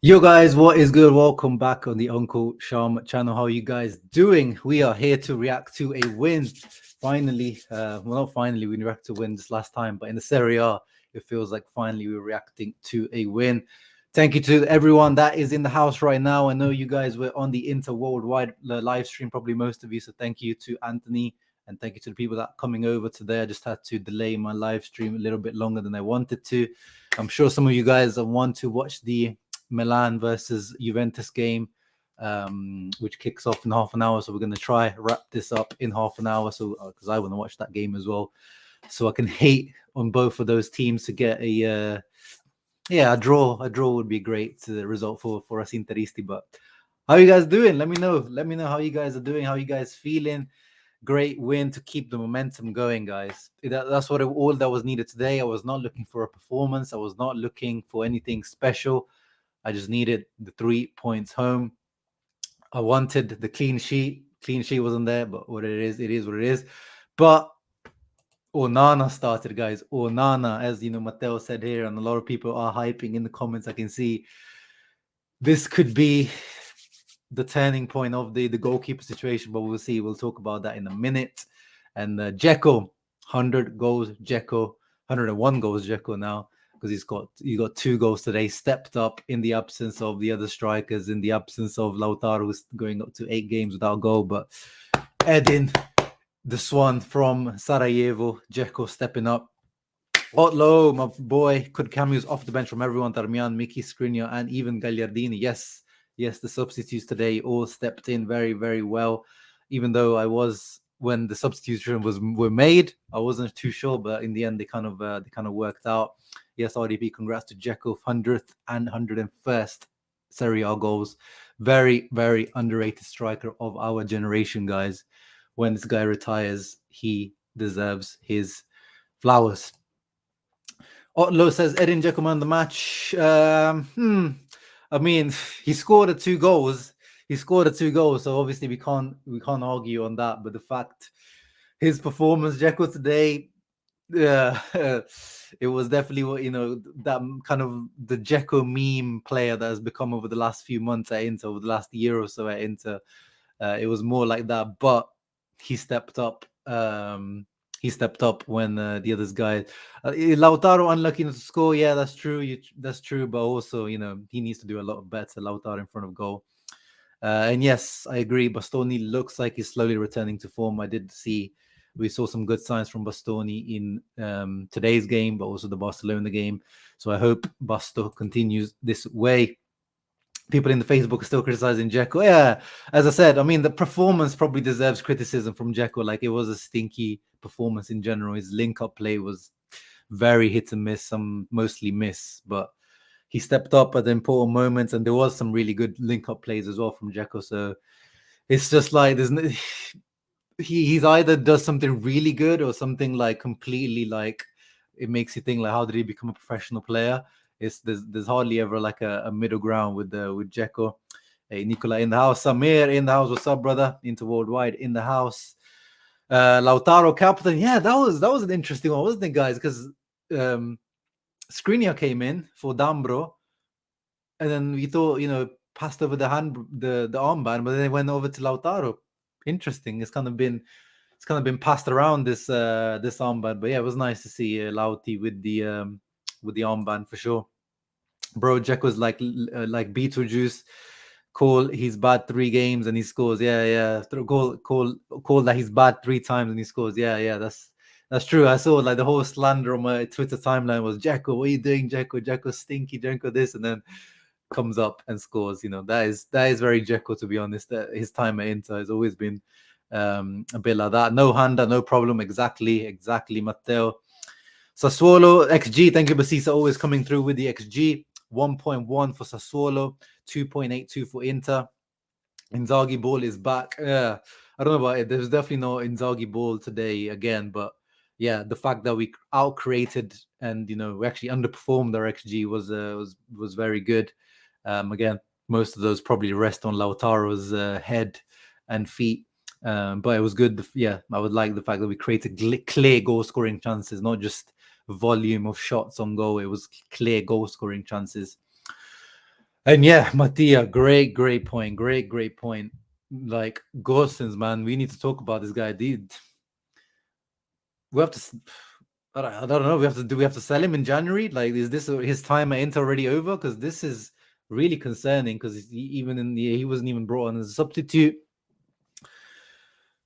Yo guys, what is good? Welcome back on the Uncle Sham channel. How are you guys doing? We are here to react to a win. Finally, well, not finally, we reacted to win this last time, but in the Serie A, it feels like finally we're reacting to a win. Thank you to everyone that is in the house right now. I know you guys were on the Inter Worldwide live stream, probably most of you. So thank you to Anthony and thank you to the people that are coming over today. I just had to delay my live stream a little bit longer than I wanted to. I'm sure some of you guys want to watch the Milan versus Juventus game, which kicks off in half an hour. So we're going to try wrap this up in half an hour. So because I want to watch that game as well, so I can hate on both of those teams to get a draw. A draw would be great result for us Interisti. But how are you guys doing? Let me know. Let me know how you guys are doing. How you guys feeling? Great win to keep the momentum going, guys. That's what all that was needed today. I was not looking for a performance. I was not looking for anything special. I just needed the 3 points home. I wanted the clean sheet. Clean sheet wasn't there, but what it is what it is. But Onana started, guys. Onana, as you know, Matteo said here, and a lot of people are hyping in the comments. I can see this could be the turning point of the goalkeeper situation, but we'll see. We'll talk about that in a minute. And Dzeko, 100 goals, Dzeko, 101 goals, Dzeko now. Because he got 2 goals today, stepped up in the absence of the other strikers, in the absence of Lautaro, who's going up to 8 games without a goal. But Edin, the Swan from Sarajevo, Dzeko stepping up. Otlo, my boy, could cameos off the bench from everyone. Darmian, Miki, Skriniar, and even Gagliardini. Yes, the substitutes today all stepped in very, very well. Even though when the substitution were made, I wasn't too sure, but in the end they kind of worked out. Yes, RDP, congrats to Dzeko, 100th and 101st Serie A goals. Very, very underrated striker of our generation, guys. When this guy retires, he deserves his flowers. Otlo says, Edin Dzeko man the match. I mean, he scored 2 goals. So obviously we can't argue on that. But the fact, his performance, Dzeko today, it was definitely what that kind of the Dzeko meme player that has become over the last few months at Inter, over the last year or so at Inter. It was more like that, but he stepped up. He stepped up when the others guys. Lautaro unlucky to score. Yeah, that's true. That's true. But also, he needs to do a lot better. Lautaro in front of goal. And yes, I agree. Bastoni looks like he's slowly returning to form. We saw some good signs from Bastoni in today's game, but also the Barcelona game. So I hope Basto continues this way. People in the Facebook are still criticizing Dzeko. Yeah, as I said, I mean, the performance probably deserves criticism from Dzeko. Like, it was a stinky performance in general. His link-up play was very hit and miss, some mostly miss, but he stepped up at the important moments, and there was some really good link-up plays as well from Dzeko. So it's just like he's either does something really good or something like completely like it makes you think like, how did he become a professional player? There's hardly ever like a middle ground with Dzeko. Hey, Nicola in the house, Samir in the house. What's up, brother? Inter Worldwide in the house. Lautaro captain. Yeah, that was an interesting one, wasn't it, guys? Because Skriniar came in for Dambro, and then we thought passed over the armband, but then it went over to Lautaro. Interesting. It's kind of been passed around this armband, but yeah, it was nice to see Lauti with the armband for sure. Bro, Dzeko's like Beetlejuice. Call he's bad 3 games and he scores. Yeah. Call that he's bad 3 times and he scores. Yeah. That's true. I saw like the whole slander on my Twitter timeline was Dzeko. What are you doing, Dzeko? Dzeko stinky. Dzeko this, and then comes up and scores. That is very Dzeko, to be honest. His time at Inter has always been a bit like that. No Handa, no problem. Exactly, Matteo. Sassuolo XG. Thank you, Basisa, always coming through with the XG. 1.1 for Sassuolo, 2.82 for Inter. Inzaghi ball is back. Yeah, I don't know about it. There's definitely no Inzaghi ball today again, but yeah, the fact that we out-created and we actually underperformed our XG was very good. Again, most of those probably rest on Lautaro's head and feet, but it was good. Yeah, I would like the fact that we created clear goal-scoring chances, not just volume of shots on goal. It was clear goal-scoring chances. And yeah, Mattia, great point. Great point. Like Gosens, man, we need to talk about this guy. Dude, we have to. I don't know. We have to. Do we have to sell him in January? Like, is this his time at Inter already over? Because this is really concerning. Because even in the he wasn't even brought on as a substitute.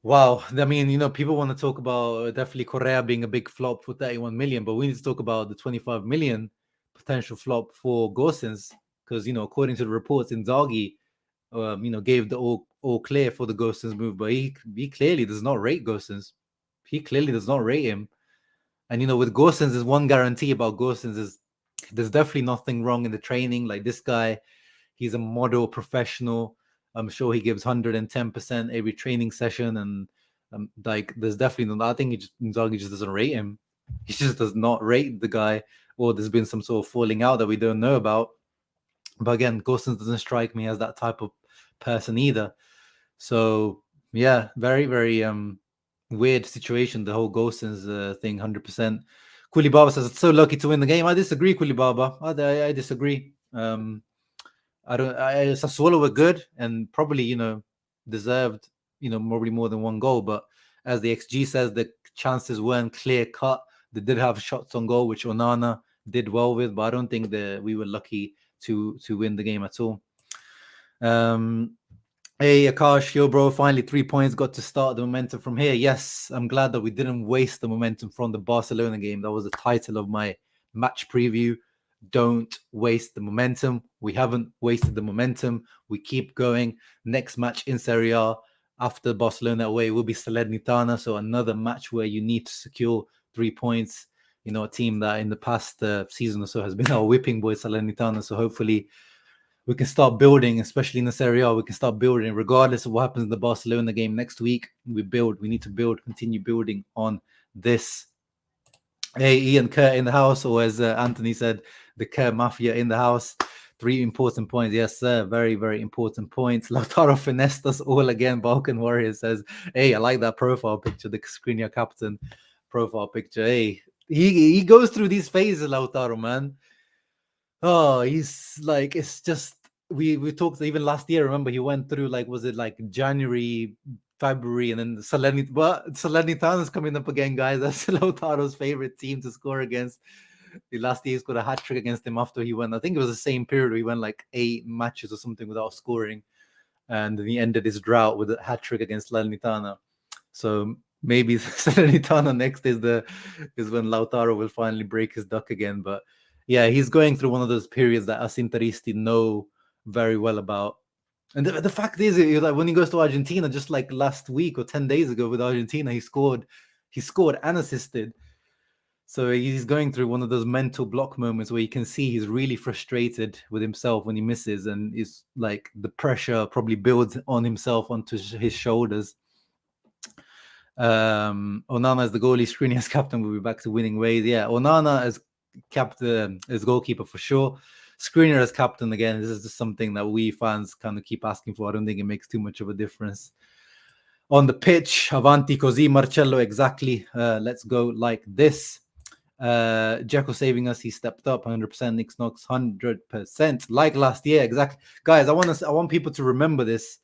Wow. I mean, people want to talk about definitely Correa being a big flop for 31 million, but we need to talk about the 25 million potential flop for Gosens. Because according to the reports, Inzaghi, gave the all clear for the Gosens move, but he clearly does not rate Gosens. He clearly does not rate him. And with Gosens, there's one guarantee about Gosens is there's definitely nothing wrong in the training. Like this guy, he's a model professional. I'm sure he gives 110% every training session, and like there's definitely no. I think Inzaghi just doesn't rate him. He just does not rate the guy, or there's been some sort of falling out that we don't know about. But again, Gosens doesn't strike me as that type of person either. So yeah, very very weird situation. The whole Gosens thing, 100%. Kulibaba says it's so lucky to win the game. I disagree, Kulibaba. I disagree. Sassuolo were good and probably deserved probably more than one goal. But as the XG says, the chances weren't clear cut. They did have shots on goal, which Onana did well with, but I don't think that we were lucky to win the game at all. Hey Akash, yo bro, finally 3 points, got to start the momentum from here. Yes, I'm glad that we didn't waste the momentum from the Barcelona game. That was the title of my match preview. Don't waste the momentum. We haven't wasted the momentum. We keep going. Next match in Serie A after Barcelona away will be Salernitana. So another match where you need to secure 3 points. A team that in the past season or so has been our whipping boy, Salernitana. So hopefully we can start building, especially in the Serie A. We can start building, regardless of what happens in the Barcelona game next week. We need to build, continue building on this. Hey, Ian Kerr in the house, or as Anthony said, the Kerr Mafia in the house. 3 important points. Yes, sir. Very, very important points. Lautaro finessed us all again. Balkan Warrior says, hey, I like that profile picture, the Skriniar captain profile picture. Hey, he goes through these phases, Lautaro, man. Oh, he's like, it's just, we talked even last year. Remember, he went through like, was it like January, February, and then Salernitana's coming up again, guys. That's Lautaro's favorite team to score against. The last year he scored a hat trick against them after he went. I think it was the same period. He went like 8 matches or something without scoring, and then he ended his drought with a hat trick against Salernitana. So maybe Salernitana next is when Lautaro will finally break his duck again. But yeah, he's going through one of those periods that us Interisti know very well about. And the fact is, like when he goes to Argentina, just like last week or 10 days ago with Argentina, he scored and assisted. So he's going through one of those mental block moments where you can see he's really frustrated with himself when he misses, and it's like the pressure probably builds on himself onto his shoulders. Onana as the goalie, Skriniar as captain, will be back to winning ways. Yeah, Onana as captain, as goalkeeper for sure. Skriniar as captain again. This is just something that we fans kind of keep asking for. I don't think it makes too much of a difference. On the pitch, avanti così, Marcello, exactly. Let's go like this. Dzeko saving us. He stepped up 100%. Nick Knox 100%. Like last year, exactly. Guys, I want people to remember this.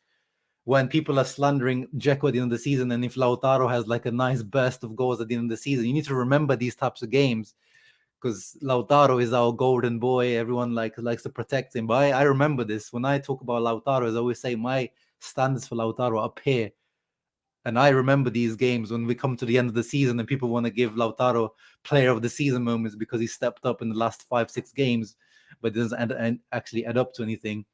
When people are slandering Dzeko at the end of the season, and if Lautaro has like a nice burst of goals at the end of the season, you need to remember these types of games, because Lautaro is our golden boy. Everyone likes to protect him. But I remember this. When I talk about Lautaro, as I always say, my standards for Lautaro are up here. And I remember these games when we come to the end of the season and people want to give Lautaro player of the season moments because he stepped up in the last 5-6 games, but doesn't actually add up to anything.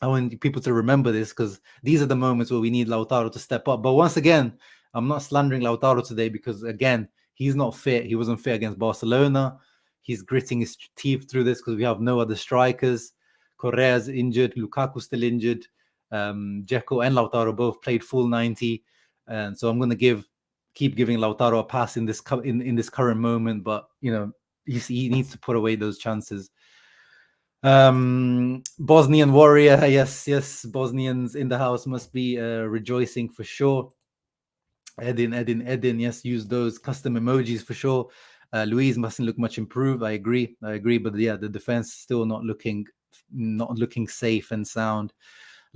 I want people to remember this, because these are the moments where we need Lautaro to step up. But once again, I'm not slandering Lautaro today, because again, he's not fit. He wasn't fit against Barcelona. He's gritting his teeth through this because we have no other strikers. Correa's injured. Lukaku's still injured. Dzeko and Lautaro both played full 90. And so I'm going to keep giving Lautaro a pass in this current moment. But, he needs to put away those chances. Bosnian warrior, yes, Bosnians in the house must be rejoicing for sure. Edin, yes, use those custom emojis for sure. Luis mustn't look much improved. I agree, but yeah, the defense still not looking not looking safe and sound.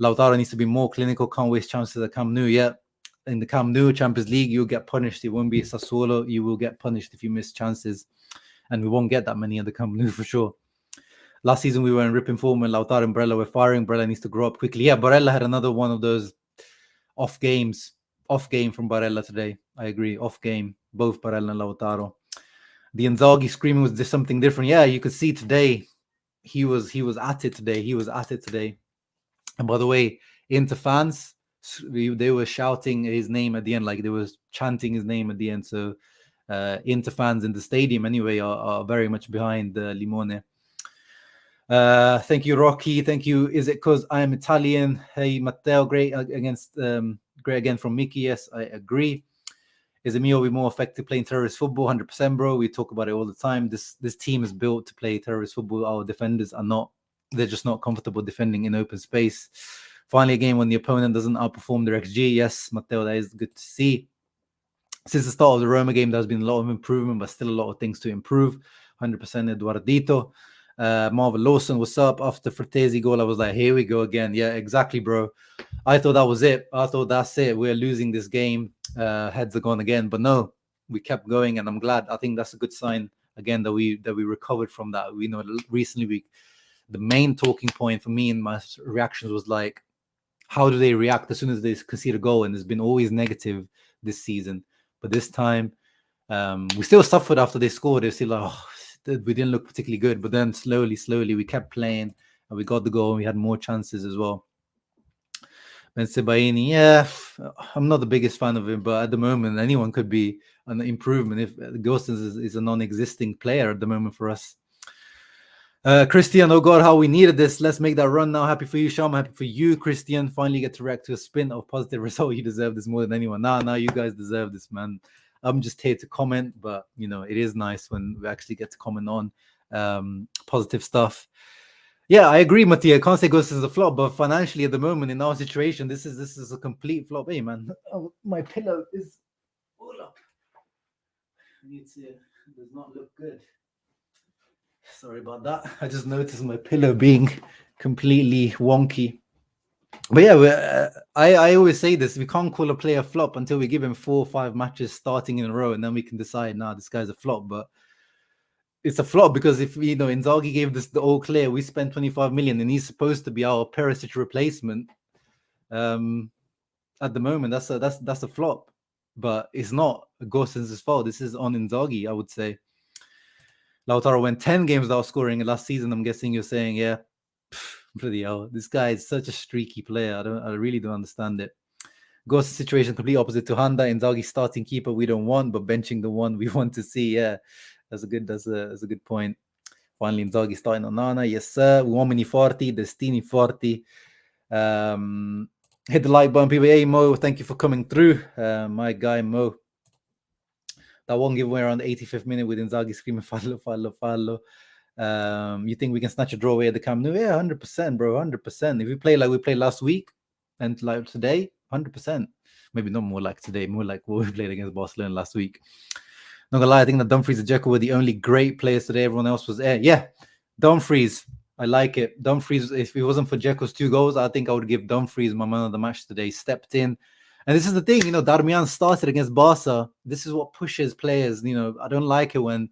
Lautaro needs to be more clinical, can't waste chances at Camp Nou. Yeah, in the Camp Nou Champions League, you'll get punished. It won't be Sassuolo. You will get punished if you miss chances. And we won't get that many at the Camp Nou for sure. Last season, we were in ripping form when Lautaro and Barella were firing. Barella needs to grow up quickly. Yeah, Barella had another one of those off game from Barella today. I agree. Off game, both Barella and Lautaro. The Inzaghi screaming was just something different. Yeah, you could see today he was at it today. He was at it today. And by the way, Inter fans, they were shouting his name at the end, like they were chanting his name at the end. So Inter fans in the stadium anyway are very much behind Limone. Thank you, Rocky. Thank you. Is it because I am Italian? Hey, Matteo, great again from Mickey. Yes, I agree. Is Emilio be more effective playing terrorist football? 100%, bro. We talk about it all the time. This team is built to play terrorist football. Our defenders are not. They're just not comfortable defending in open space. Finally, a game when the opponent doesn't outperform their XG. Yes, Matteo, that is good to see. Since the start of the Roma game, there's been a lot of improvement, but still a lot of things to improve. 100% Eduardito. Marvel Lawson, what's up? After Frattesi goal, I was like, here we go again. Yeah, exactly, bro. I thought that was it. I thought that's it. We're losing this game. Heads are gone again. But no, we kept going, and I'm glad. I think that's a good sign again that we recovered from that. We know recently the main talking point for me and my reactions was like, how do they react as soon as they concede a goal? And it's been always negative this season. But this time, we still suffered after they scored. They're still like, oh, we didn't look particularly good. But then slowly, we kept playing, and we got the goal, and we had more chances as well. Ben Sebaini, yeah, I'm not the biggest fan of him, but at the moment, anyone could be an improvement. If Gosens is a non-existing player at the moment for us. Christian, oh God, how we needed this. Let's make that run now. Happy for you, Sham. Happy for you, Christian. Finally get to react to a spin of positive result. You deserve this more than anyone. Now you guys deserve this, man. I'm just here to comment, but you know, it is nice when we actually get to comment on positive stuff. Yeah, I agree, Mattia. I can't say Ghost is a flop, but financially at the moment in our situation, this is a complete flop. Hey, man, my pillow is all up. It does not look good. Sorry about that. I just noticed my pillow being completely wonky. But yeah, I always say this: we can't call a player flop until we give him 4 or 5 matches starting in a row, and then we can decide, nah, this guy's a flop. But it's a flop because if Inzaghi gave this the all clear, we spent 25 million, and he's supposed to be our Perisic replacement. At the moment, that's a flop, but it's not Gosens' fault. This is on Inzaghi, I would say. Lautaro went 10 games without scoring last season. I'm guessing you're saying, yeah, bloody hell, this guy is such a streaky player. I really don't understand it. Ghost situation complete opposite to Handa. Inzaghi starting keeper we don't want, but benching the one we want to see. Yeah, that's a good point. Finally, Inzaghi starting Onana. Yes, sir. Uomini forti, destini forti. Hit the like button, people. Hey, Mo, thank you for coming through. My guy, Mo. That one giveaway around the 85th minute with Inzaghi screaming, fallo. You think we can snatch a draw away at the Camp Nou? Yeah, 100%, bro, 100%. If we play like we played last week and like today, 100%. Maybe not more like today, more like what we played against Barcelona last week. Not gonna lie, I think that Dumfries and Dzeko were the only great players today. Everyone else was there. Yeah, Dumfries, I like it. Dumfries, if it wasn't for Dzeko's 2 goals, I think I would give Dumfries my man of the match today. Stepped in. And this is the thing, Darmian started against Barca. This is what pushes players. I don't like it when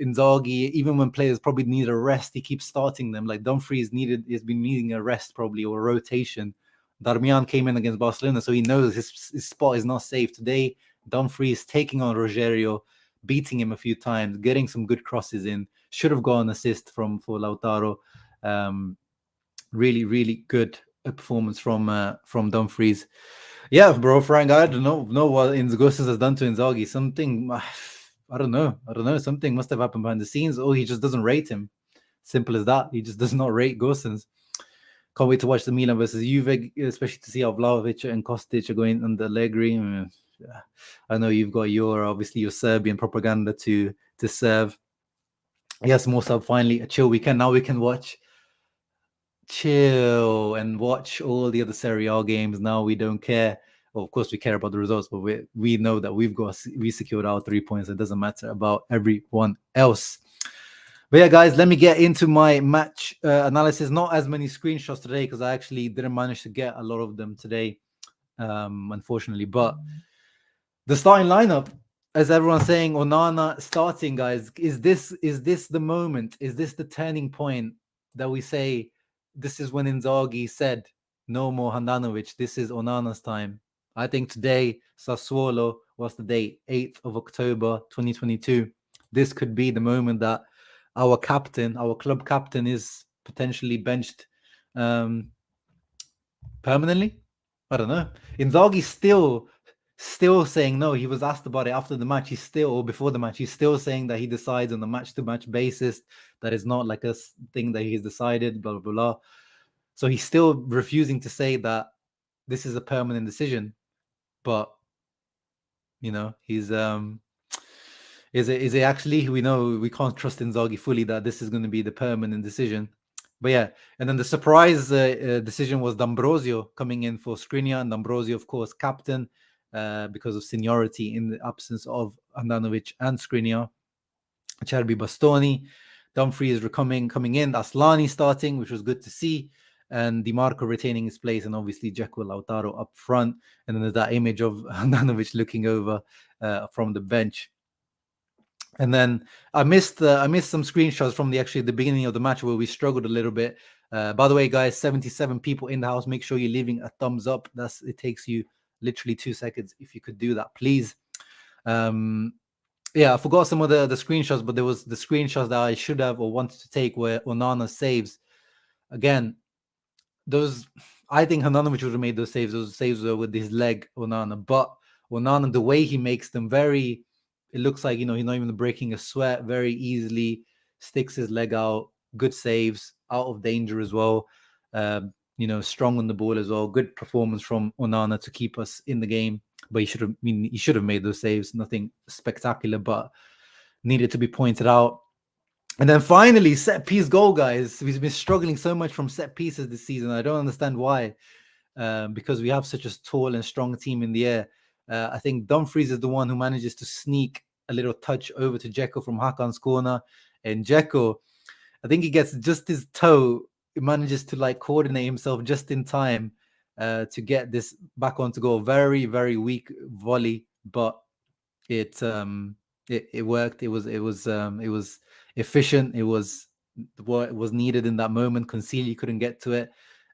Inzaghi, even when players probably need a rest, he keeps starting them. Like Dumfries has been needing a rest probably, or a rotation. Darmian came in against Barcelona, so he knows his spot is not safe. Today, Dumfries taking on Rogerio, beating him a few times, getting some good crosses in. Should have got an assist for Lautaro. Really, really good performance from Dumfries. Yeah, bro, Frank, I don't know what Gosens has done to Inzaghi. Something, I don't know. Something must have happened behind the scenes. Or he just doesn't rate him. Simple as that. He just does not rate Gosens. Can't wait to watch the Milan versus Juve, especially to see how Vlahovic and Kostic are going under Allegri. Yeah. I know you've got your Serbian propaganda to serve. Yes, Morsab, finally a chill weekend. Now we can chill and watch all the other Serie A games. Now we don't care. Well, of course we care about the results, but we know that we secured our 3 points. It doesn't matter about everyone else. But yeah, guys, let me get into my match analysis. Not as many screenshots today because I actually didn't manage to get a lot of them today, unfortunately. But the starting lineup, as everyone's saying, Onana starting, guys. Is this the moment? Is this the turning point that we say this is when Inzaghi said no more Handanovic? This is Onana's time. I think today, Sassuolo, what's the date? 8th of October, 2022. This could be the moment that our captain, our club captain, is potentially benched permanently. I don't know. Inzaghi's still saying no. He was asked about it after the match. He's still, or before the match, he's still saying that he decides on a match-to-match basis. That is not like a thing that he's decided. Blah blah blah. So he's still refusing to say that this is a permanent decision. But you know, he's is it actually? We know we can't trust Inzaghi fully that this is going to be the permanent decision. But yeah, and then the surprise decision was D'Ambrosio coming in for Skriniar, and D'Ambrosio, of course, captain because of seniority in the absence of Handanovic and Skriniar. Cherby Bastoni, Dumfries coming in, Aslani starting, which was good to see, and Di Marco retaining his place, and obviously Dzeko, Lautaro up front, and then there's that image of Handanovic looking over from the bench. And then I missed some screenshots from the beginning of the match where we struggled a little bit. By the way, guys, 77 people in the house. Make sure you're leaving a thumbs up. It takes you literally 2 seconds. If you could do that, please. Yeah, I forgot some of the screenshots, but there was the screenshots that I should have or wanted to take where Onana saves. Again, those, I think Handanovic would have made those saves. Those saves were with his leg, Onana. But Onana, the way he makes them, it looks like, he's not even breaking a sweat, very easily sticks his leg out, good saves, out of danger as well. Strong on the ball as well. Good performance from Onana to keep us in the game. But he should have made those saves. Nothing spectacular, but needed to be pointed out. And then finally, set piece goal, guys. We've been struggling so much from set pieces this season. I don't understand why, because we have such a tall and strong team in the air. I think Dumfries is the one who manages to sneak a little touch over to Dzeko from Hakan's corner. And Dzeko, I think he gets just his toe. He manages to coordinate himself just in time to get this back onto goal. Very, very weak volley, but it worked. It was efficient. It was what was needed in that moment. Concili couldn't get to it,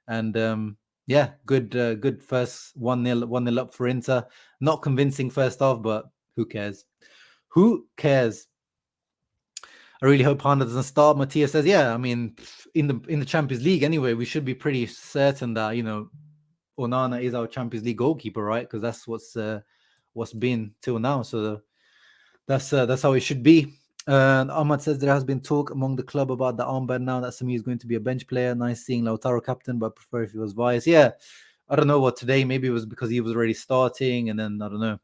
and yeah, good first 1-0 up for Inter. Not convincing first half, but who cares? Who cares? I really hope Honda doesn't start. Matthias says, yeah, I mean, in the Champions League anyway, we should be pretty certain that Onana is our Champions League goalkeeper, right? Because that's what's been till now. So that's how it should be. Ahmad says there has been talk among the club about the armband now that Sami is going to be a bench player. Nice seeing Lautaro captain, but I prefer if he was vice. Yeah, I don't know what today. Maybe it was because he was already starting, and then I don't know.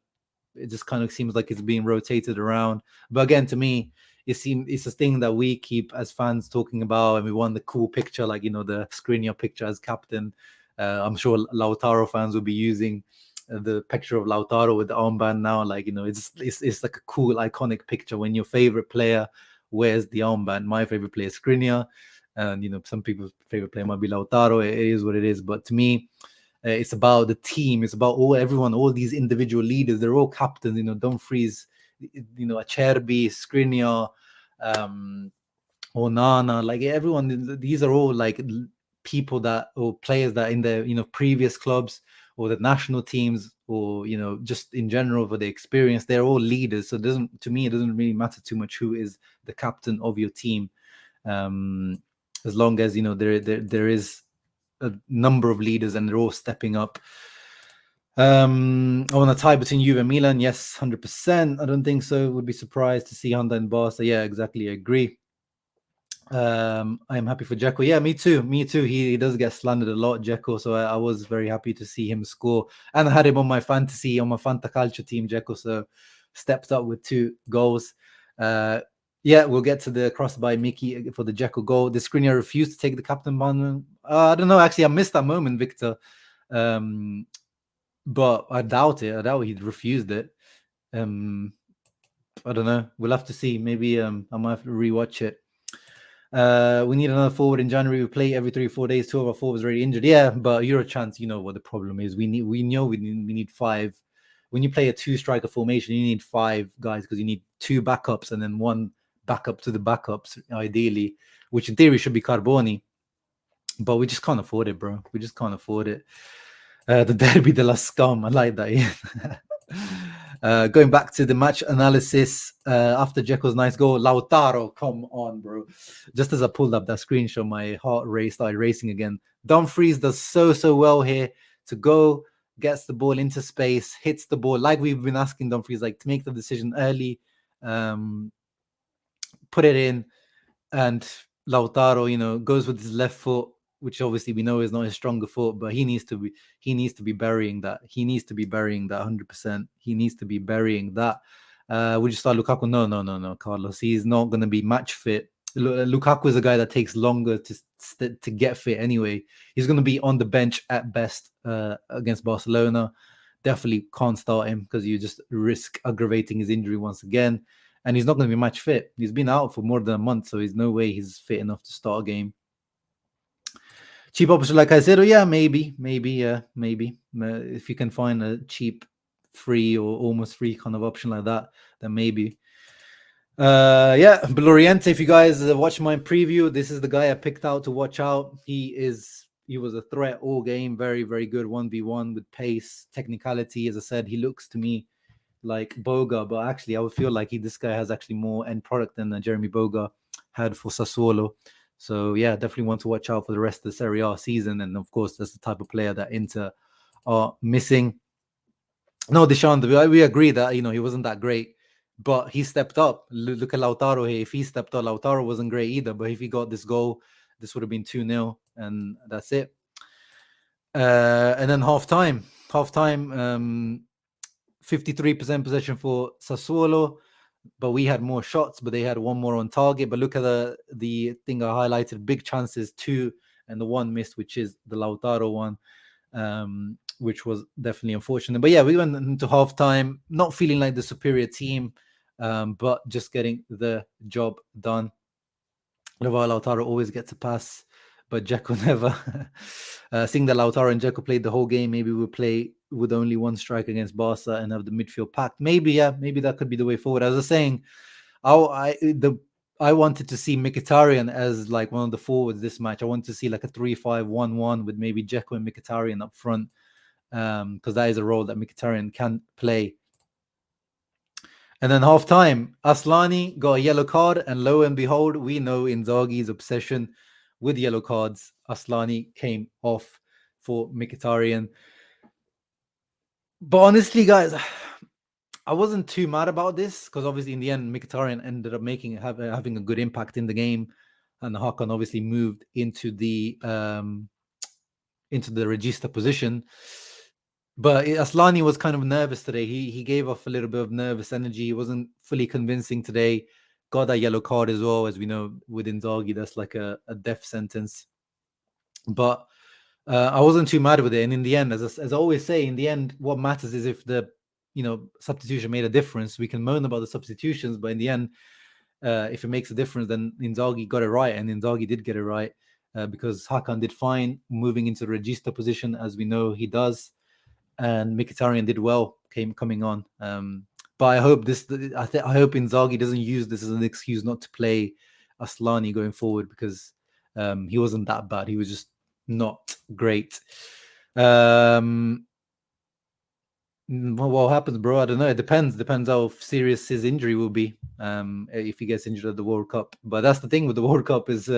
It just kind of seems like it's being rotated around. But again, to me, it's a thing that we keep as fans talking about, and we want the cool picture, like the Skriniar picture as captain. I'm sure Lautaro fans will be using the picture of Lautaro with the armband now. It's like a cool, iconic picture when your favorite player wears the armband. My favorite player is Skriniar, and some people's favorite player might be Lautaro. It is what it is. But to me, it's about the team. It's about all these individual leaders. They're all captains. Dumfries, Acerbi, Skriniar, Onana, everyone. These are all people or players that in the previous clubs or the national teams or just in general for the experience. They're all leaders. So it doesn't really matter too much who is the captain of your team, as long as there is a number of leaders and they're all stepping up. I want to tie between Juve and Milan. Yes, 100%. I don't think so. Would be surprised to see Honda and Barca. Yeah, exactly. I agree. I am happy for Dzeko. Yeah, me too. He does get slandered a lot, Dzeko. So I was very happy to see him score. And I had him on my Fantacalcio team, Dzeko. So steps up with 2 goals. Yeah, we'll get to the cross by Mickey for the Dzeko goal. The Skriniar refused to take the captain band. I don't know. Actually, I missed that moment, Victor. But I doubt it. I doubt he'd refused it. I don't know. We'll have to see. Maybe I might have to rewatch it. We need another forward in January. We play every 3 or 4 days. 2 of our forwards already injured. Yeah, but you're a chance. You know what the problem is. We need 5. When you play a 2-striker formation, you need 5 guys because you need 2 backups and then 1 backup to the backups, ideally, which in theory should be Carboni. But we just can't afford it, bro. We just can't afford it. The Derby de la Scum. I like that. Yeah. Going back to the match analysis after Dzeko's nice goal, Lautaro, come on, bro. Just as I pulled up that screenshot, my heart rate started racing again. Dumfries does so well here to go, gets the ball into space, hits the ball like we've been asking Dumfries, like to make the decision early, put it in, and Lautaro, goes with his left foot, which obviously we know is not his stronger foot, but he needs to be burying that. He needs to be burying that 100%. He needs to be burying that. We just thought Lukaku. No, Carlos. He's not going to be match fit. Lukaku is a guy that takes longer to get fit anyway. He's going to be on the bench at best against Barcelona. Definitely can't start him because you just risk aggravating his injury once again. And he's not going to be match fit. He's been out for more than a month, so there's no way he's fit enough to start a game. Cheap option, like I said, maybe. If you can find a cheap, free or almost free kind of option like that, then maybe. Bloriente, if you guys watch my preview, this is the guy I picked out to watch out. He was a threat all game, very, very good 1v1 with pace, technicality. As I said, he looks to me like Boga, but actually I would feel like this guy has actually more end product than Jeremy Boga had for Sassuolo. So yeah, definitely want to watch out for the rest of the Serie A season. And of course, that's the type of player that Inter are missing. No, Deschamps, we agree that he wasn't that great, but he stepped up. Look at Lautaro here. If he stepped up, Lautaro wasn't great either. But if he got this goal, this would have been 2-0, and that's it. And then halftime, 53% possession for Sassuolo, but we had more shots, but they had 1 more on target. But look at the thing I highlighted: big chances, 2, and the 1 missed, which is the Lautaro one, which was definitely unfortunate. But yeah, we went into halftime not feeling like the superior team, but just getting the job done. Lautaro always gets a pass, but Dzeko never. Seeing that Lautaro and Dzeko played the whole game, maybe we'll play with only 1 strike against Barca and have the midfield packed. Maybe that could be the way forward. As I was saying, I wanted to see Mkhitaryan as like one of the forwards this match. I wanted to see like a 3-5-1-1 with maybe Dzeko and Mkhitaryan up front, because that is a role that Mkhitaryan can play. And then halftime, Aslani got a yellow card, and lo and behold, we know Inzaghi's obsession with yellow cards. Aslani came off for Mkhitaryan. But honestly, guys, I wasn't too mad about this because obviously in the end, Mkhitaryan ended up having a good impact in the game, and Hakan obviously moved into the regista position. But Aslani was kind of nervous today. He gave off a little bit of nervous energy. He wasn't fully convincing today. Got that yellow card as well, as we know with Inzaghi, that's like a death sentence. But I wasn't too mad with it. And in the end, as I always say, in the end, what matters is if the substitution made a difference. We can moan about the substitutions, but in the end, if it makes a difference, then Inzaghi got it right, and Inzaghi did get it right because Hakan did fine moving into the regista position, as we know he does. And Mkhitaryan did well coming on. But I hope I hope Inzaghi doesn't use this as an excuse not to play Aslani going forward, because he wasn't that bad. He was just not great. What happens, bro? I don't know. It depends how serious his injury will be if he gets injured at the World Cup. But that's the thing with the World Cup is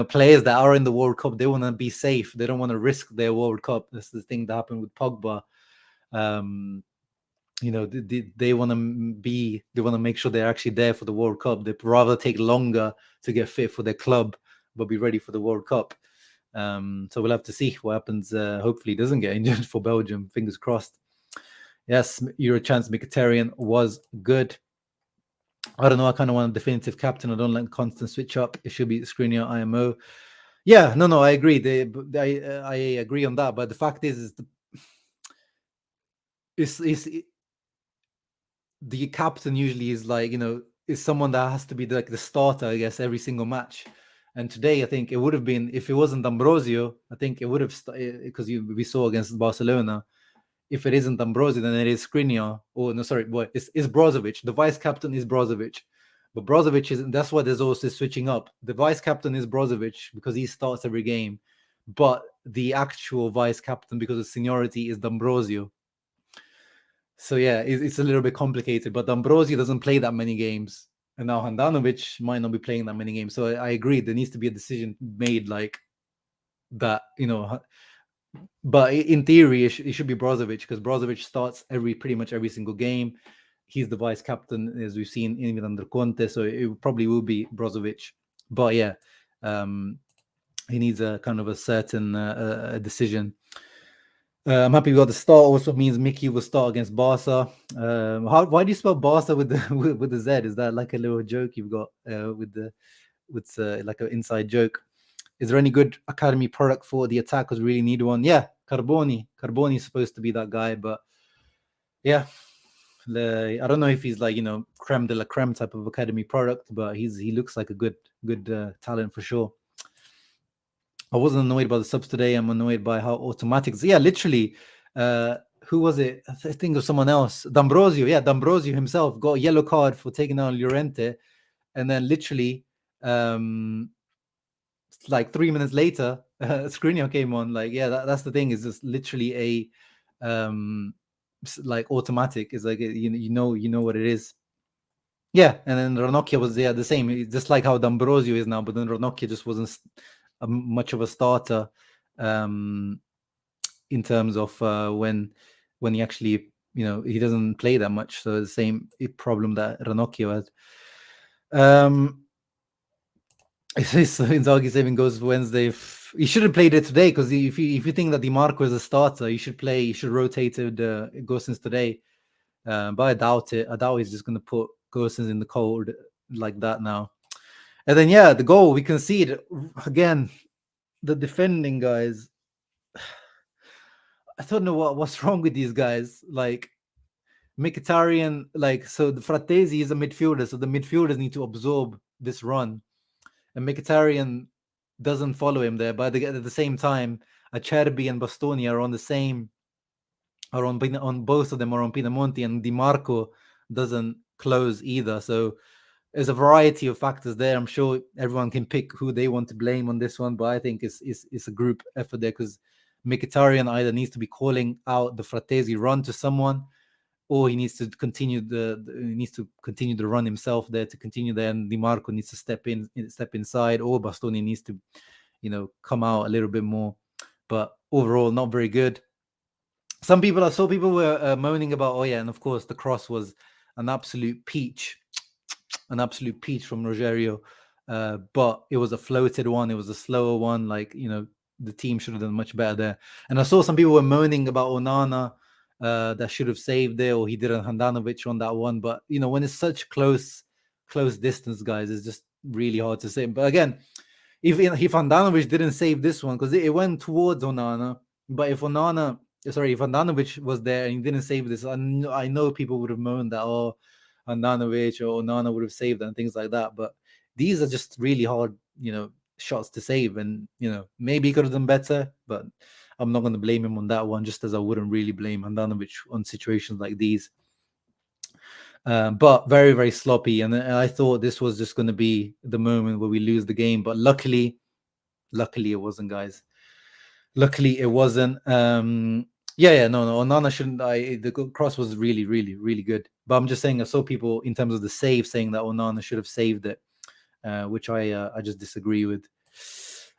players that are in the World Cup, they want to be safe. They don't want to risk their World Cup. That's the thing that happened with Pogba. They want to make sure they're actually there for the World Cup. They'd rather take longer to get fit for their club, but be ready for the World Cup. So we'll have to see what happens. Hopefully he doesn't get injured for Belgium. Fingers crossed. Yes, Eurochamps Mkhitaryan was good. I don't know. I kind of want a definitive captain. I don't like constant switch up. It should be Skriniar, IMO. Yeah, no, I agree. I agree on that. But the fact is the captain usually is like, is someone that has to be like the starter, I guess, every single match. And today, I think it would have been, if it wasn't Ambrosio, I think it would have, because we saw against Barcelona, if it isn't Ambrosio, then it is Skriniar. Oh, no, sorry, boy, it's Brozovic. The vice captain is Brozovic. But Brozovic is, that's why there's also switching up. The vice captain is Brozovic because he starts every game. But the actual vice captain, because of seniority, is D'Ambrosio. So yeah, it's a little bit complicated. But D'Ambrosio doesn't play that many games. And now Handanovic might not be playing that many games. So I agree. There needs to be a decision made like that, but in theory, it should be Brozovic, because Brozovic starts pretty much every single game. He's the vice captain, as we've seen even under Conte, so it probably will be Brozovic. But yeah, he needs a kind of a certain decision. I'm happy we got the start. Also means Mickey will start against Barca. Why do you spell Barca with the with the Z? Is that like a little joke you've got with like an inside joke? Is there any good academy product for the attackers? Really need one. Yeah, Carboni. Carboni is supposed to be that guy, but yeah, I don't know if he's like creme de la creme type of academy product, but he looks like a good talent for sure. I wasn't annoyed by the subs today. I'm annoyed by how automatic. Yeah, literally. Who was it? I think it was someone else. D'Ambrosio. Yeah, D'Ambrosio himself got a yellow card for taking down Llorente, and then literally, like 3 minutes later, Skriniar came on. Like, yeah, that's the thing. Is just literally a like automatic. It's like you know what it is. Yeah, and then Ranocchia was the same. Just like how D'Ambrosio is now, but then Ranocchia just wasn't much of a starter in terms of when he actually he doesn't play that much. So the same problem that Ranocchia had. Inzaghi saving goes for Wednesday. He should have played it today, because if you think that Di Marco is a starter, you should rotate Gosens today. But I doubt it. I doubt he's just going to put Gosens in the cold like that now. And then yeah, the goal we concede again. The defending guys, I don't know what's wrong with these guys. Like Mkhitaryan, so the Fratesi is a midfielder, so the midfielders need to absorb this run. And Mkhitaryan doesn't follow him there, but at the same time, Acerbi and Bastoni are on the same, on both of them are on Pinamonti, and Di Marco doesn't close either. So there's a variety of factors there. I'm sure everyone can pick who they want to blame on this one, but I think it's a group effort there, because Mkhitaryan either needs to be calling out the Fratesi run to someone, or he needs to continue the run himself there to continue there, and Di Marco needs to step inside, or Bastoni needs to come out a little bit more. But overall, not very good. I saw people were moaning about, oh yeah, and of course the cross was an absolute peach from Rogerio, but it was a floated one. It was a slower one. The team should have done much better there. And I saw some people were moaning about Onana, that should have saved there, or he did a Handanovic on that one. But when it's such close distance, guys, it's just really hard to say. But again, if Handanovic didn't save this one, because it went towards Onana, but if Handanovic was there and he didn't save this, I know people would have moaned that, oh, Handanovic or Onana would have saved and things like that. But these are just really hard, shots to save, and maybe he could have done better, but I'm not going to blame him on that one, just as I wouldn't really blame Handanovic on situations like these. But very, very sloppy, and I thought this was just going to be the moment where we lose the game, but luckily it wasn't, guys. Luckily it wasn't. No, Onana shouldn't. The cross was really, really, really good, but I'm just saying, I saw people in terms of the save saying that Onana should have saved it, which I just disagree with.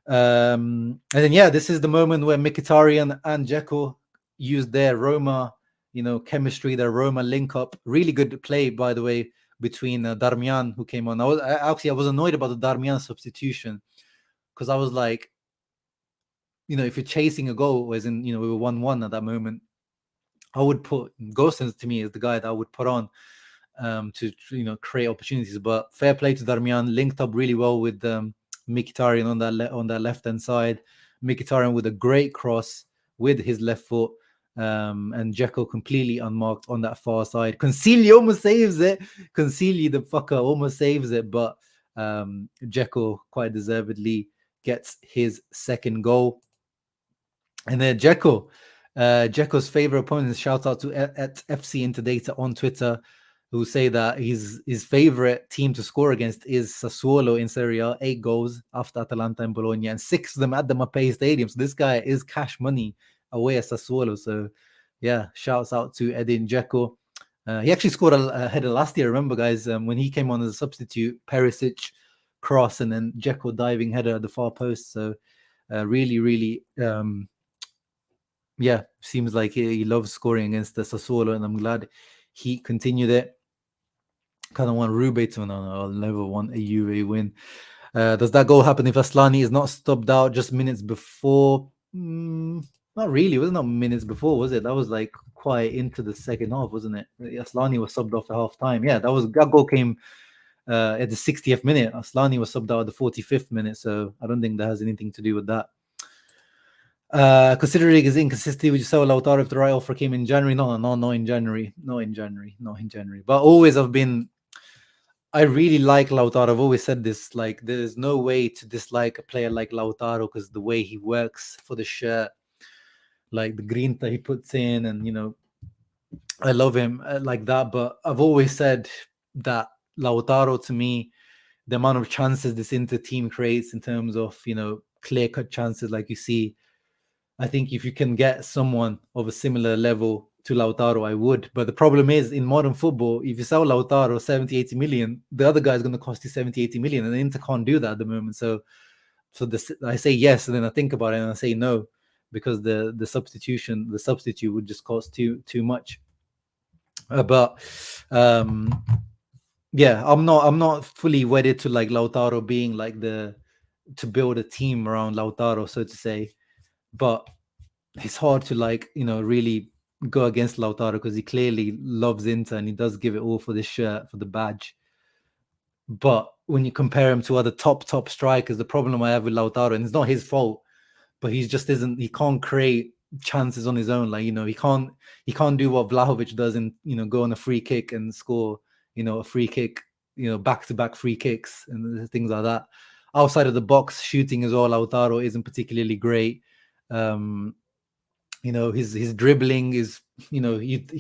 And then this is the moment where Mkhitaryan and Dzeko used their Roma, chemistry, their Roma link up. Really good play, by the way, between Darmian, who came on. I was annoyed about the Darmian substitution, because I was like, if you're chasing a goal, as in we were 1-1 at that moment, I would put Gosens, to me, as the guy that I would put on to create opportunities. But fair play to Darmian, linked up really well with Mkhitaryan on that left hand side. Mkhitaryan with a great cross with his left foot, and Dzeko completely unmarked on that far side. Consigli almost saves it. Consigli, the fucker, almost saves it, but Dzeko quite deservedly gets his second goal. And then Dzeko's favorite opponents, shout out to at FC Interdata on Twitter, who say that his favorite team to score against is Sassuolo in Serie A, 8 goals after Atalanta and Bologna, and 6 of them at the Mapei Stadium. So this guy is cash money away at Sassuolo. So yeah, shouts out to Edin Dzeko. He actually scored a header last year. Remember, guys, when he came on as a substitute, Perisic cross and then Dzeko diving header at the far post. So really, yeah, seems like he loves scoring against the Sassuolo, and I'm glad he continued it. Kind of want Rube to win. I'll never want a Juve win. Does that goal happen if Aslani is not stubbed out just minutes before? Not really. It was not minutes before, was it? That was like quite into the second half, wasn't it? Aslani was subbed off at half time. Yeah, that goal came at the 60th minute. Aslani was subbed out at the 45th minute, so I don't think that has anything to do with that. Considering his inconsistency, would you sell Lautaro if the right offer came in January? No, not in January. Not in January. But always I really like Lautaro. I've always said this, like, there's no way to dislike a player like Lautaro because the way he works for the shirt, like the grinta he puts in, and, you know, I love him like that. But I've always said that Lautaro, to me, the amount of chances this Inter team creates in terms of, you know, clear-cut chances like you see, I think if you can get someone of a similar level to Lautaro, I would. But the problem is, in modern football, if you sell Lautaro 70, 80 million, the other guy is going to cost you 70, 80 million, and the Inter can't do that at the moment. So I say yes, and then I think about it and I say no, because the substitute would just cost too much. Yeah, I'm not fully wedded to like Lautaro being like to build a team around Lautaro, so to say. But it's hard to, like, you know, really go against Lautaro because he clearly loves Inter and he does give it all for this shirt, for the badge. But when you compare him to other top strikers, the problem I have with Lautaro, and it's not his fault, but he can't create chances on his own. Like, you know, he can't do what Vlahovic does and, you know, go on a free kick and score, you know, a free kick, you know, back-to-back free kicks and things like that. Outside of the box, shooting as well, Lautaro isn't particularly great. You know, his dribbling is, you know, you'd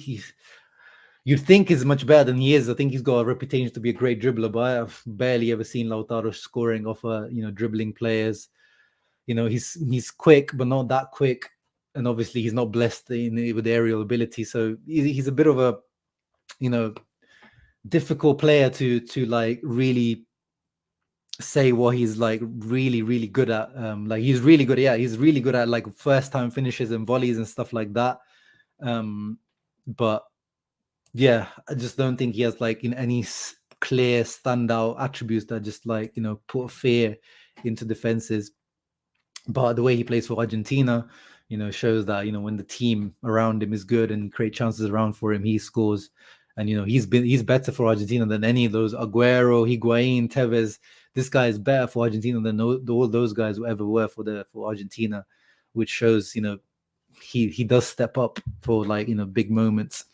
think is much better than he is. I think he's got a reputation to be a great dribbler, but I've barely ever seen Lautaro scoring off you know, dribbling players. You know, he's quick, but not that quick, and obviously he's not blessed with aerial ability. So he's a bit of a, you know, difficult player to like really say what he's like really good at. Like he's really good at like first time finishes and volleys and stuff like that. But yeah, I just don't think he has like in any clear standout attributes that just, like, you know, put fear into defenses. But the way he plays for Argentina, you know, shows that, you know, when the team around him is good and create chances around for him, he scores. And, you know, he's better for Argentina than any of those Aguero, Higuain, Tevez. This guy is better for Argentina than all those guys who ever were for Argentina, which shows, you know, he does step up for, like, you know, big moments.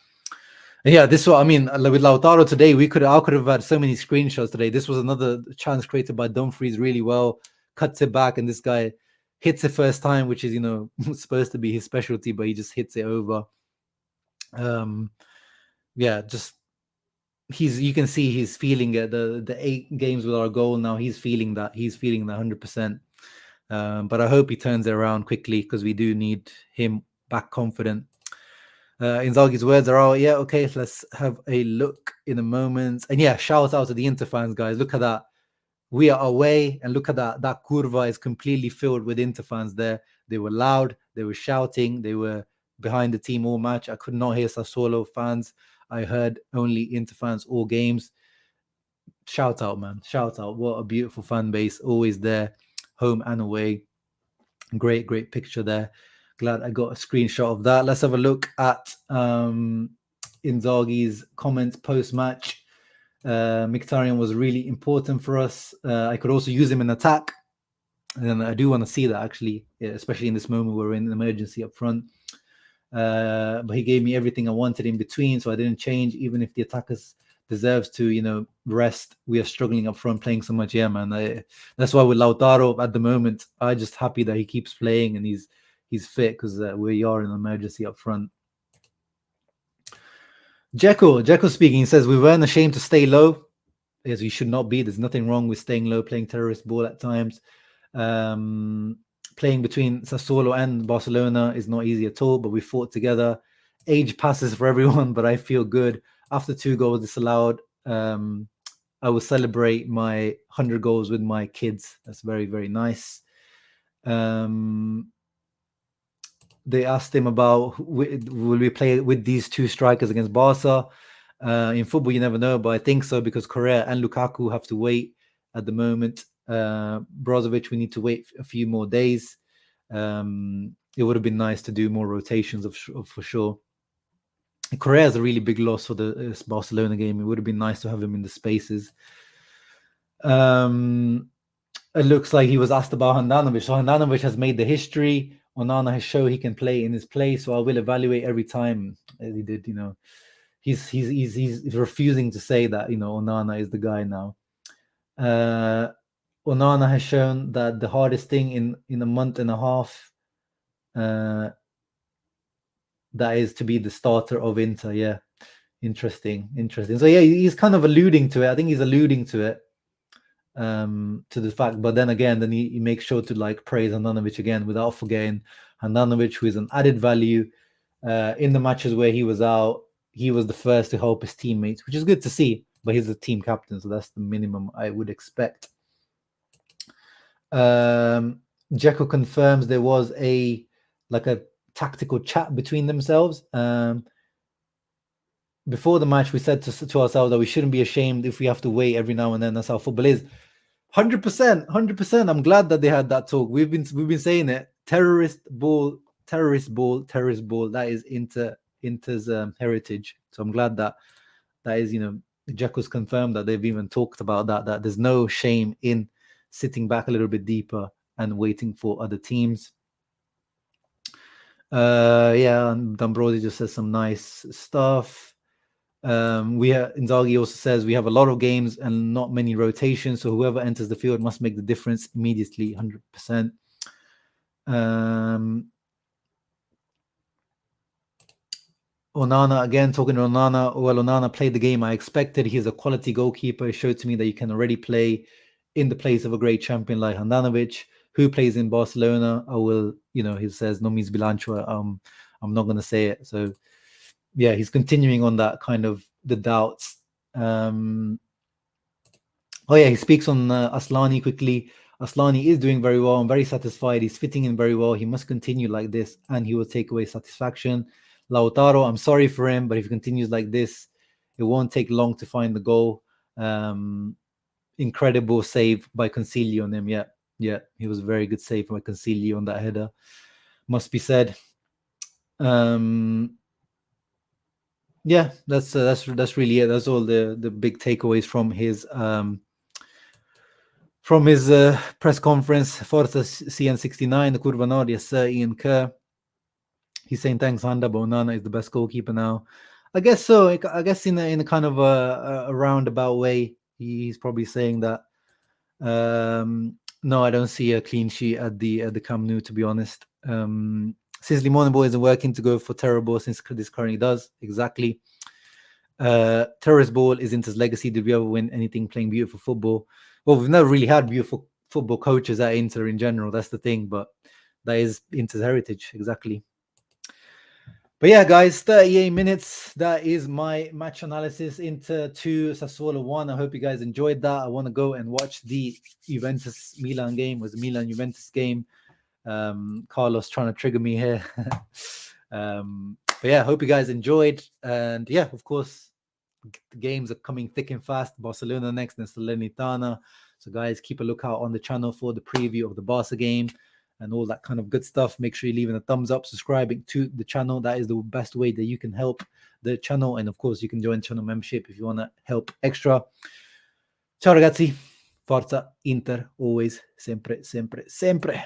And yeah, this is what I mean. With Lautaro today, I could have had so many screenshots today. This was another chance created by Dumfries really well, cuts it back, and this guy hits it first time, which is, you know, supposed to be his specialty, but he just hits it over. Yeah, just you can see he's feeling it. The 8 games with our goal now, he's feeling that 100%. But I hope he turns it around quickly because we do need him back confident. Inzaghi's words are out. Yeah, okay, let's have a look in a moment. And yeah, shout out to the Inter fans, guys. Look at that. We are away, and look at that. That curva is completely filled with Inter fans there. They were loud, they were shouting, they were behind the team all match. I could not hear Sassuolo fans. I heard only Inter fans all games. Shout out, man. Shout out. What a beautiful fan base. Always there, home and away. Great picture there. Glad I got a screenshot of that. Let's have a look at Inzaghi's comments post-match. Mkhitaryan was really important for us. I could also use him in attack. And I do want to see that, actually, especially in this moment we're in an emergency up front. But he gave me everything I wanted in between, so I didn't change, even if the attackers deserves to rest. We are struggling up front, playing so much. Yeah, man. That's why with Lautaro at the moment, I'm just happy that he keeps playing and he's fit, because we are in an emergency up front. Dzeko speaking, says we weren't ashamed to stay low, as we should not be. There's nothing wrong with staying low, playing terrorist ball at times. Playing between Sassuolo and Barcelona is not easy at all, but we fought together. Age passes for everyone, but I feel good. After 2 goals disallowed, I will celebrate my 100 goals with my kids. That's very, very nice. They asked him about will we play with these 2 strikers against Barca. In football, you never know, but I think so, because Correa and Lukaku have to wait at the moment. Brozovic, we need to wait a few more days. It would have been nice to do more rotations for sure. Correa is a really big loss for the Barcelona game. It would have been nice to have him in the spaces. It looks like he was asked about Handanovic. So Handanovic has made the history. Onana has shown he can play in his place, so I will evaluate every time, as he did. He's refusing to say that Onana is the guy now. Onana has shown that the hardest thing in a month and a half, that is to be the starter of Inter. Yeah, interesting. So yeah, he's kind of alluding to it. I think he's alluding to it, to the fact. But then again, he makes sure to praise Handanovic again, without forgetting Handanovic, who is an added value. In the matches where he was out, he was the first to help his teammates, which is good to see. But he's the team captain, so that's the minimum I would expect. Dzeko confirms there was a tactical chat between themselves. Before the match, we said to ourselves that we shouldn't be ashamed if we have to wait every now and then. That's how football is. 100%. I'm glad that they had that talk. We've been saying it. Terrorist ball. That is Inter's heritage. So I'm glad that is, Dzeko's confirmed that they've even talked about that there's no shame in sitting back a little bit deeper and waiting for other teams. And D'Ambrosio just says some nice stuff. Inzaghi also says we have a lot of games and not many rotations, so whoever enters the field must make the difference immediately. 100%. Onana, again, talking to Onana. Well, Onana played the game I expected. He's a quality goalkeeper. It showed to me that you can already play in the place of a great champion like Handanovic, who plays in Barcelona. I will, he says, no means bilancio. I'm not going to say it. So, yeah, he's continuing on that kind of the doubts. He speaks on Aslani quickly. Aslani is doing very well. I'm very satisfied. He's fitting in very well. He must continue like this, and he will take away satisfaction. Lautaro, I'm sorry for him, but if he continues like this, it won't take long to find the goal. Incredible save by Consiglio on him. Yeah, he was a very good save by Consiglio on that header, must be said. Yeah, that's really it. That's all the big takeaways from his press conference. Forza CN69, the Curva Nord, yes sir, Ian Kerr. He's saying thanks, Handa, but Onana is the best goalkeeper now. I guess so. I guess in a kind of a roundabout way, he's probably saying that. No, I don't see a clean sheet at the Camp Nou, to be honest. Since Limonebo isn't working to go for terror ball, since this currently does, exactly. Terrorist ball is Inter's legacy. Did we ever win anything playing beautiful football? Well, we've never really had beautiful football coaches at Inter in general. That's the thing, but that is Inter's heritage, exactly. But yeah, guys, 38 minutes. That is my match analysis. Inter 2, Sassuolo 1. I hope you guys enjoyed that. I want to go and watch the Juventus-Milan game. It was the Milan-Juventus game. Carlos trying to trigger me here. But yeah, hope you guys enjoyed. And yeah, of course, the games are coming thick and fast. Barcelona next and Salernitana. So guys, keep a lookout on the channel for the preview of the Barca game and all that kind of good stuff. Make sure you're leaving a thumbs up, subscribing to the channel. That is the best way that you can help the channel. And of course, you can join channel membership if you want to help extra. Ciao ragazzi. Forza Inter, always, sempre, sempre, sempre.